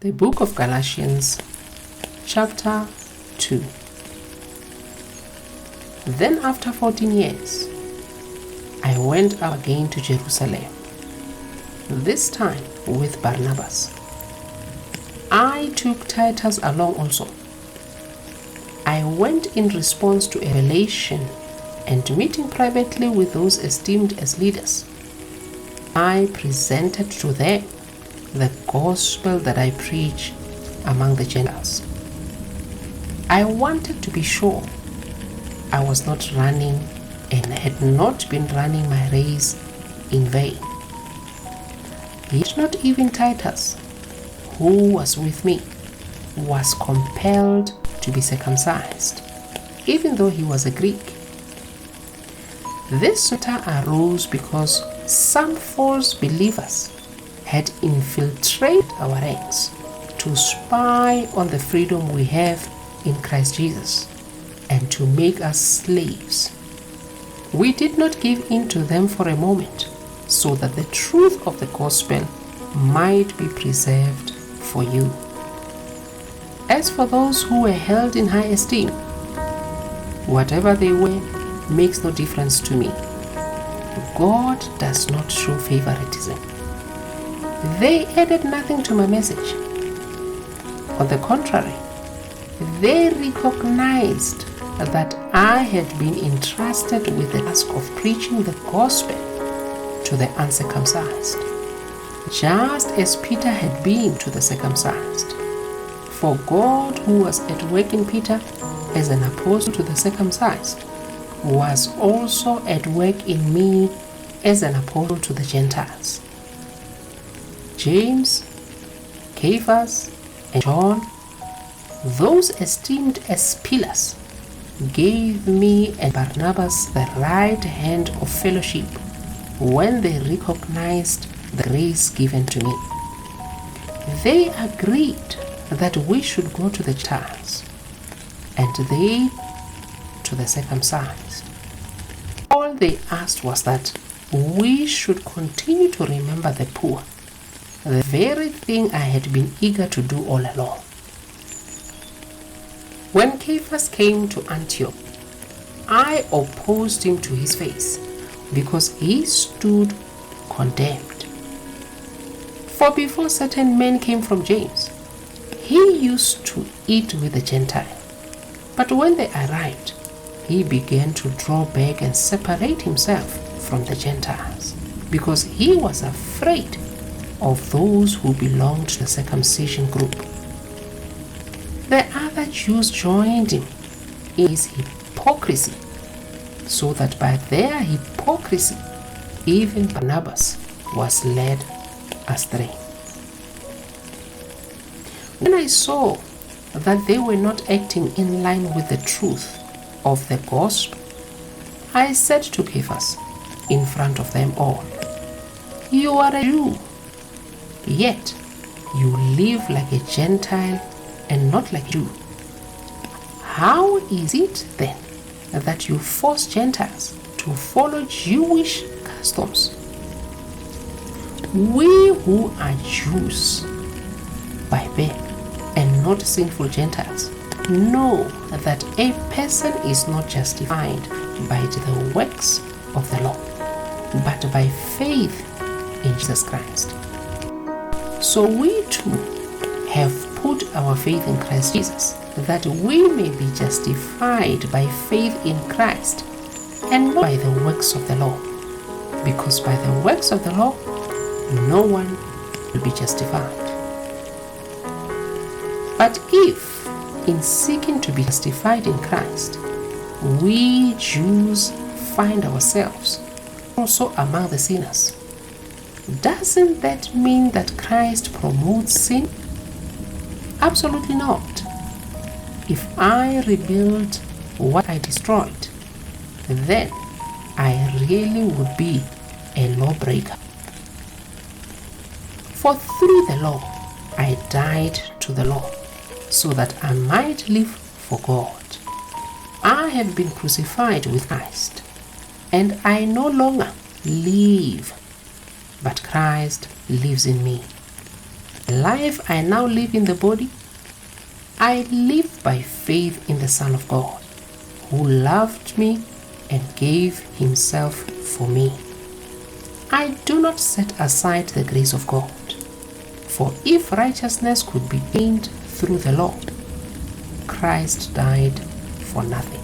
The Book of Galatians, chapter 2. Then after 14 years, I went up again to Jerusalem, this time with Barnabas. I took Titus along also. I went in response to a revelation and meeting privately with those esteemed as leaders. I presented to them the gospel that I preach among the Gentiles. I wanted to be sure I was not running and had not been running my race in vain. Yet not even Titus, who was with me, was compelled to be circumcised, even though he was a Greek. This matter arose because some false believers had infiltrated our ranks to spy on the freedom we have in Christ Jesus and to make us slaves. We did not give in to them for a moment, so that the truth of the gospel might be preserved for you. As for those who were held in high esteem, whatever they were makes no difference to me. God does not show favoritism. They added nothing to my message. On the contrary, they recognized that I had been entrusted with the task of preaching the gospel to the uncircumcised, just as Peter had been to the circumcised. For God, who was at work in Peter as an apostle to the circumcised, was also at work in me as an apostle to the Gentiles. James, Cephas, and John, those esteemed as pillars, gave me and Barnabas the right hand of fellowship when they recognized the grace given to me. They agreed that we should go to the Gentiles, and they to the circumcised. All they asked was that we should continue to remember the poor, the very thing I had been eager to do all along. When Cephas came to Antioch, I opposed him to his face because he stood condemned. For before certain men came from James, he used to eat with the Gentile. But when they arrived, he began to draw back and separate himself from the Gentiles because he was afraid of those who belonged to the circumcision group. The other Jews joined him in his hypocrisy, so that by their hypocrisy even Barnabas was led astray. When I saw that they were not acting in line with the truth of the gospel, I said to Cephas in front of them all, "You are a Jew, yet you live like a Gentile and not like a Jew. How is it then that you force Gentiles to follow Jewish customs? We who are Jews by birth and not sinful Gentiles know that a person is not justified by the works of the law, but by faith in Jesus Christ. So we too have put our faith in Christ Jesus, that we may be justified by faith in Christ and not by the works of the law, because by the works of the law no one will be justified. But if, in seeking to be justified in Christ, we Jews find ourselves also among the sinners, doesn't that mean that Christ promotes sin? Absolutely not. If I rebuild what I destroyed, then I really would be a lawbreaker. For through the law I died to the law, so that I might live for God. I have been crucified with Christ, and I no longer live, but Christ lives in me. The life I now live in the body, I live by faith in the Son of God, who loved me and gave himself for me. I do not set aside the grace of God, for if righteousness could be gained through the law, Christ died for nothing.